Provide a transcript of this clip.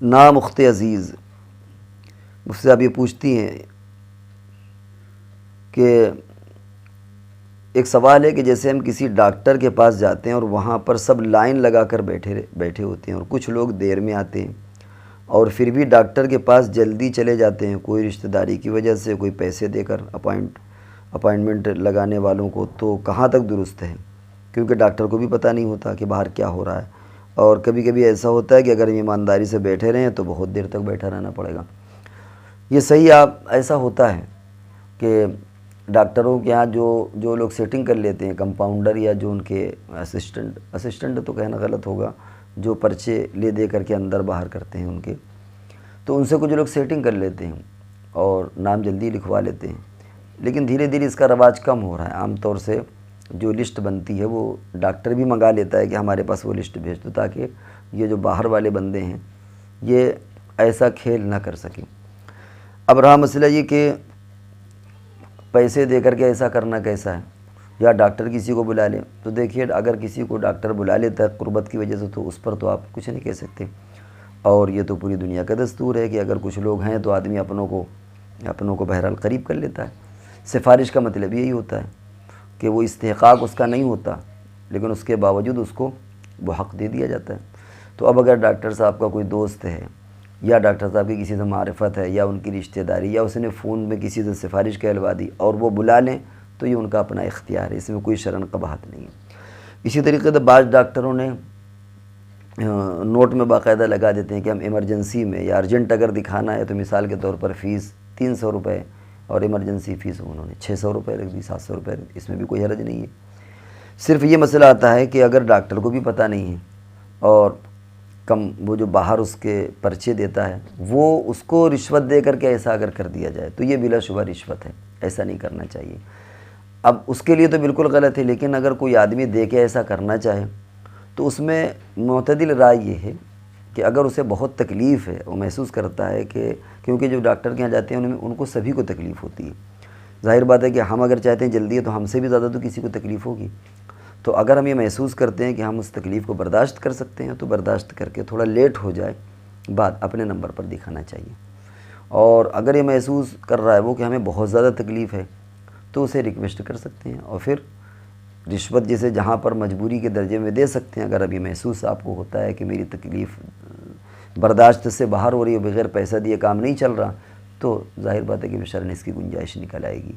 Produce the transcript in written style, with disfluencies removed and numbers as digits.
नाम उख्ते अज़ीज़ मुझसे आप ये पूछती हैं कि एक सवाल है कि जैसे हम किसी डॉक्टर के पास जाते हैं और वहाँ पर सब लाइन लगा कर बैठे बैठे होते हैं और कुछ लोग देर में आते हैं और फिर भी डॉक्टर के पास जल्दी चले जाते हैं, कोई रिश्तेदारी की वजह से, कोई पैसे देकर अपॉइंटमेंट लगाने वालों को, तो कहाँ तक दुरुस्त है? क्योंकि डॉक्टर को भी पता नहीं होता कि बाहर क्या हो रहा है। और कभी कभी ऐसा होता है कि अगर हम ईमानदारी से बैठे रहें तो बहुत देर तक बैठा रहना पड़ेगा। ये सही आप ऐसा होता है कि डॉक्टरों के यहाँ जो जो लोग सेटिंग कर लेते हैं, कंपाउंडर या जो उनके असिस्टेंट तो कहना गलत होगा, जो पर्चे ले दे करके अंदर बाहर करते हैं उनके, तो उनसे कुछ लोग सेटिंग कर लेते हैं और नाम जल्दी लिखवा लेते हैं। लेकिन धीरे धीरे इसका रवाज कम हो रहा है। आमतौर से जो लिस्ट बनती है वो डॉक्टर भी मंगा लेता है कि हमारे पास वो लिस्ट भेज दो, ताकि ये जो बाहर वाले बंदे हैं ये ऐसा खेल ना कर सकें। अब रहा मसला ये कि पैसे दे करके ऐसा करना कैसा है, या डॉक्टर किसी को बुला ले। तो देखिए, अगर किसी को डॉक्टर बुला लेता है क़ुर्बत की वजह से, तो उस पर तो आप कुछ नहीं कह सकते। और ये तो पूरी दुनिया का दस्तूर है कि अगर कुछ लोग हैं तो आदमी अपनों को बहरहाल करीब कर लेता है। सिफारिश का मतलब यही होता है कि वो इस्तेहक़ाक़ उसका नहीं होता, लेकिन उसके बावजूद उसको वो हक़ दे दिया जाता है। तो अब अगर डॉक्टर साहब का कोई दोस्त है, या डॉक्टर साहब की किसी से मारिफत है, या उनकी रिश्तेदारी, या उसने फ़ोन में किसी से सिफारिश कहलवा दी और वो बुला लें, तो ये उनका अपना इख्तियार है, इसमें कोई शरन क़बाहत नहीं है। इसी तरीके से बाज़ डॉक्टरों ने नोट में बाकायदा लगा देते हैं कि हम इमरजेंसी में या अर्जेंट अगर दिखाना है तो मिसाल के तौर पर फ़ीस 300 रुपये और इमरजेंसी फ़ीस उन्होंने 600 रुपये रख दी, 700 रुपये। इसमें भी कोई हर्ज नहीं है। सिर्फ ये मसला आता है कि अगर डॉक्टर को भी पता नहीं है और वो जो बाहर उसके पर्चे देता है वो उसको रिश्वत दे करके ऐसा अगर कर दिया जाए तो ये बिलाशुबा रिश्वत है, ऐसा नहीं करना चाहिए। अब उसके लिए तो बिल्कुल गलत है, लेकिन अगर कोई आदमी दे के ऐसा करना चाहे तो उसमें मुतदिल राय ये है कि अगर उसे बहुत तकलीफ़ है, वो महसूस करता है कि, क्योंकि जो डॉक्टर के यहाँ जाते हैं उनको सभी को तकलीफ़ होती है। ज़ाहिर बात है कि हम अगर चाहते हैं जल्दी है तो हमसे भी ज़्यादा तो किसी को तकलीफ़ होगी। तो अगर हम ये महसूस करते हैं कि हम उस तकलीफ़ को बर्दाश्त कर सकते हैं तो बर्दाश्त करके थोड़ा लेट हो जाए बात अपने नंबर पर दिखाना चाहिए। और अगर ये महसूस कर रहा है वो कि हमें बहुत ज़्यादा तकलीफ़ है तो उसे रिक्वेस्ट कर सकते हैं और फिर रिश्वत जैसे जहाँ पर मजबूरी के दर्जे में दे सकते हैं। अगर अभी महसूस आपको होता है कि मेरी तकलीफ़ बर्दाश्त से बाहर हो रही है, बग़ैर पैसा दिए काम नहीं चल रहा, तो ज़ाहिर बात है कि बेशर्म इसकी गुंजाइश निकल आएगी।